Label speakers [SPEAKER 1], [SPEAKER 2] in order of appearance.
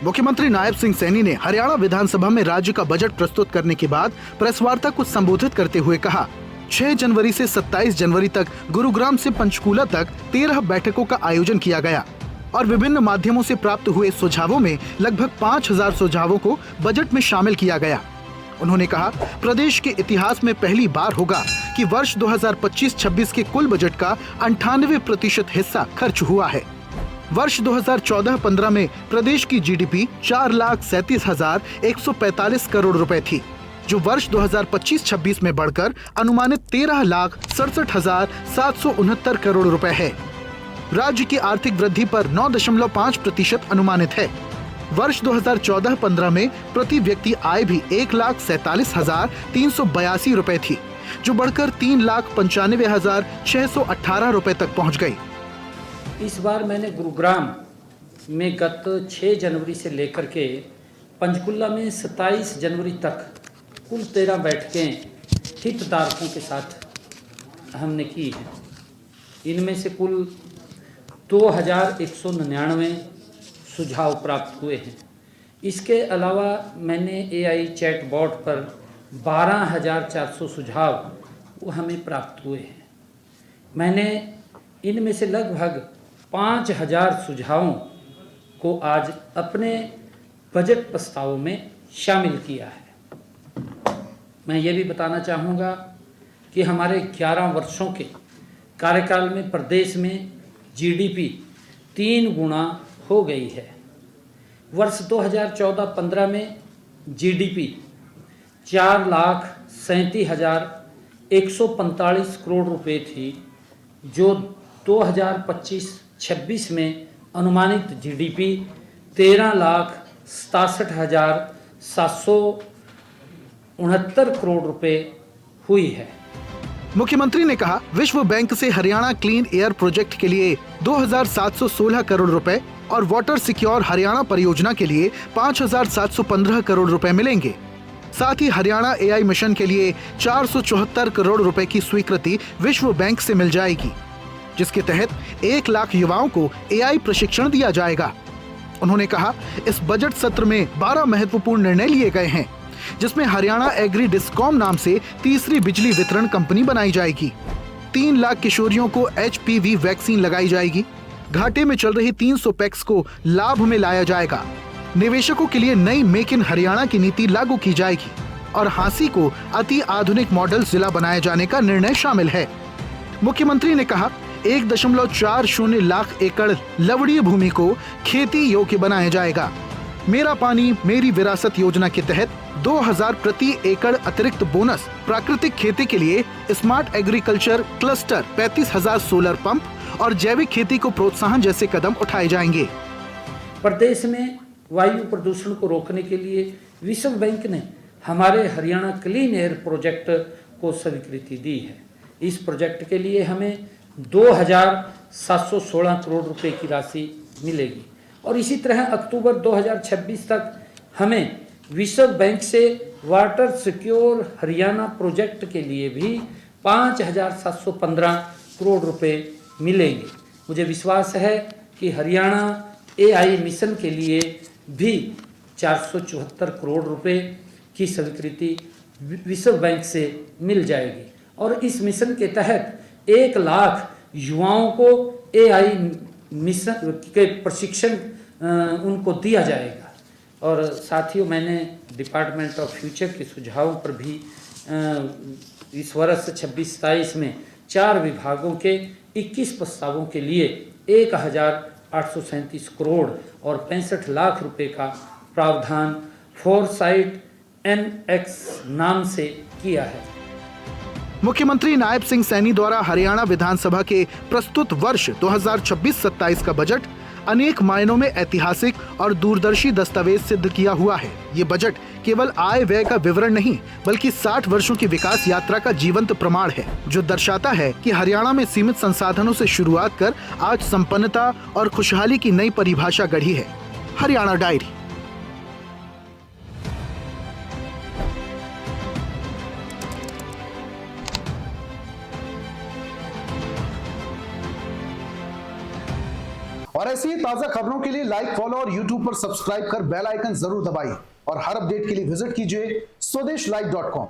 [SPEAKER 1] मुख्यमंत्री नायब सिंह सैनी ने हरियाणा विधानसभा में राज्य का बजट प्रस्तुत करने के बाद प्रेस वार्ता को संबोधित करते हुए कहा, 6 जनवरी से 27 जनवरी तक गुरुग्राम से पंचकूला तक 13 बैठकों का आयोजन किया गया और विभिन्न माध्यमों से प्राप्त हुए सुझावों में लगभग 5000 सुझावों को बजट में शामिल किया गया। उन्होंने कहा, प्रदेश के इतिहास में पहली बार होगा कि वर्ष 2025-26 के कुल बजट का 98% हिस्सा खर्च हुआ है। वर्ष 2014-15 में प्रदेश की जीडीपी 4,37,145 करोड़ रुपए थी, जो वर्ष 2025-26 में बढ़कर अनुमानित 13,67,769 करोड़ रुपए है। राज्य की आर्थिक वृद्धि पर 9.5% अनुमानित है। वर्ष 2014-15 में प्रति व्यक्ति आय भी 1,47,382 रुपए थी, जो बढ़कर 3,95,618 रुपए तक पहुंच गई।
[SPEAKER 2] इस बार मैंने गुरुग्राम में गत 6 जनवरी से लेकर के पंचकुला में 27 जनवरी तक कुल 13 बैठकें हितधारकों के साथ हमने की हैं। इनमें से कुल 2199 सुझाव प्राप्त हुए हैं। इसके अलावा मैंने AI चैट बॉट पर 12,400 सुझाव वो हमें प्राप्त हुए हैं। मैंने इनमें से लगभग 5,000 सुझावों को आज अपने बजट प्रस्ताव में शामिल किया है। मैं ये भी बताना चाहूँगा कि हमारे 11 वर्षों के कार्यकाल में प्रदेश में GDP 3 गुना हो गई है। वर्ष 2014-15 में GDP 4,37,145 करोड़ रुपए थी, जो 2025-26 में अनुमानित GDP 13,67,769 करोड़ रुपए हुई है।
[SPEAKER 1] मुख्यमंत्री ने कहा, विश्व बैंक से हरियाणा क्लीन एयर प्रोजेक्ट के लिए 2,716 करोड़ रुपए और वाटर सिक्योर हरियाणा परियोजना के लिए 5,715 करोड़ रुपए मिलेंगे। साथ ही हरियाणा AI मिशन के लिए 474 करोड़ रुपए की स्वीकृति विश्व बैंक से मिल जाएगी, जिसके तहत 1 लाख युवाओं को AI प्रशिक्षण दिया जाएगा। उन्होंने कहा, इस बजट सत्र में 12 महत्वपूर्ण निर्णय लिए गए हैं, जिसमें हरियाणा एग्री डिस्कॉम नाम से तीसरी बिजली वितरण कंपनी बनाई जाएगी। 3 लाख किशोरियों को HPV वैक्सीन लगाई जाएगी। घाटे में चल रही 300 पैक्स को लाभ में लाया जाएगा। निवेशकों के लिए नई मेक इन हरियाणा की नीति लागू की जाएगी और हांसी को अति आधुनिक मॉडल जिला बनाए जाने का निर्णय शामिल है। मुख्यमंत्री ने कहा, 1.40 लाख एकड़ लवणीय भूमि को खेती योग्य बनाया जाएगा। मेरा पानी मेरी विरासत योजना के तहत 2,000 प्रति एकड़ अतिरिक्त बोनस, प्राकृतिक खेती के लिए smart agriculture cluster, 35,000 solar pump और जैविक खेती को प्रोत्साहन जैसे कदम उठाए जाएंगे।
[SPEAKER 2] प्रदेश में वायु प्रदूषण को रोकने के लिए विश्व बैंक ने हमारे हरियाणा क्लीन एयर प्रोजेक्ट को स्वीकृति दी है। इस प्रोजेक्ट के लिए हमें 2,716 करोड़ रुपए की राशि मिलेगी और इसी तरह अक्टूबर 2026 तक हमें विश्व बैंक से वाटर सिक्योर हरियाणा प्रोजेक्ट के लिए भी 5,715 करोड़ रुपए मिलेंगे। मुझे विश्वास है कि हरियाणा AI मिशन के लिए भी 474 करोड़ रुपए की स्वीकृति विश्व बैंक से मिल जाएगी और इस मिशन के तहत 1 लाख युवाओं को AI मिशन के प्रशिक्षण उनको दिया जाएगा। और साथियों, मैंने डिपार्टमेंट ऑफ फ्यूचर के सुझावों पर भी इस वर्ष 26-27 में 4 विभागों के 21 प्रस्तावों के लिए 1,837 करोड़ और 65 लाख रुपए का प्रावधान फोरसाइट NX नाम से किया है।
[SPEAKER 1] मुख्यमंत्री नायब सिंह सैनी द्वारा हरियाणा विधानसभा के प्रस्तुत वर्ष 2026-27 का बजट अनेक मायनों में ऐतिहासिक और दूरदर्शी दस्तावेज सिद्ध किया हुआ है। ये बजट केवल आय व्यय का विवरण नहीं, बल्कि 60 वर्षों की विकास यात्रा का जीवंत प्रमाण है, जो दर्शाता है कि हरियाणा में सीमित संसाधनों से शुरुआत कर आज संपन्नता और खुशहाली की नई परिभाषा गढ़ी है। हरियाणा डायरी।
[SPEAKER 3] और ऐसे
[SPEAKER 1] ऐसी ही ताजा खबरों के लिए लाइक, फॉलो और यूट्यूब पर सब्सक्राइब कर बेल आइकन जरूर दबाइए और हर अपडेट के लिए विजिट कीजिए स्वदेशलाइव.com।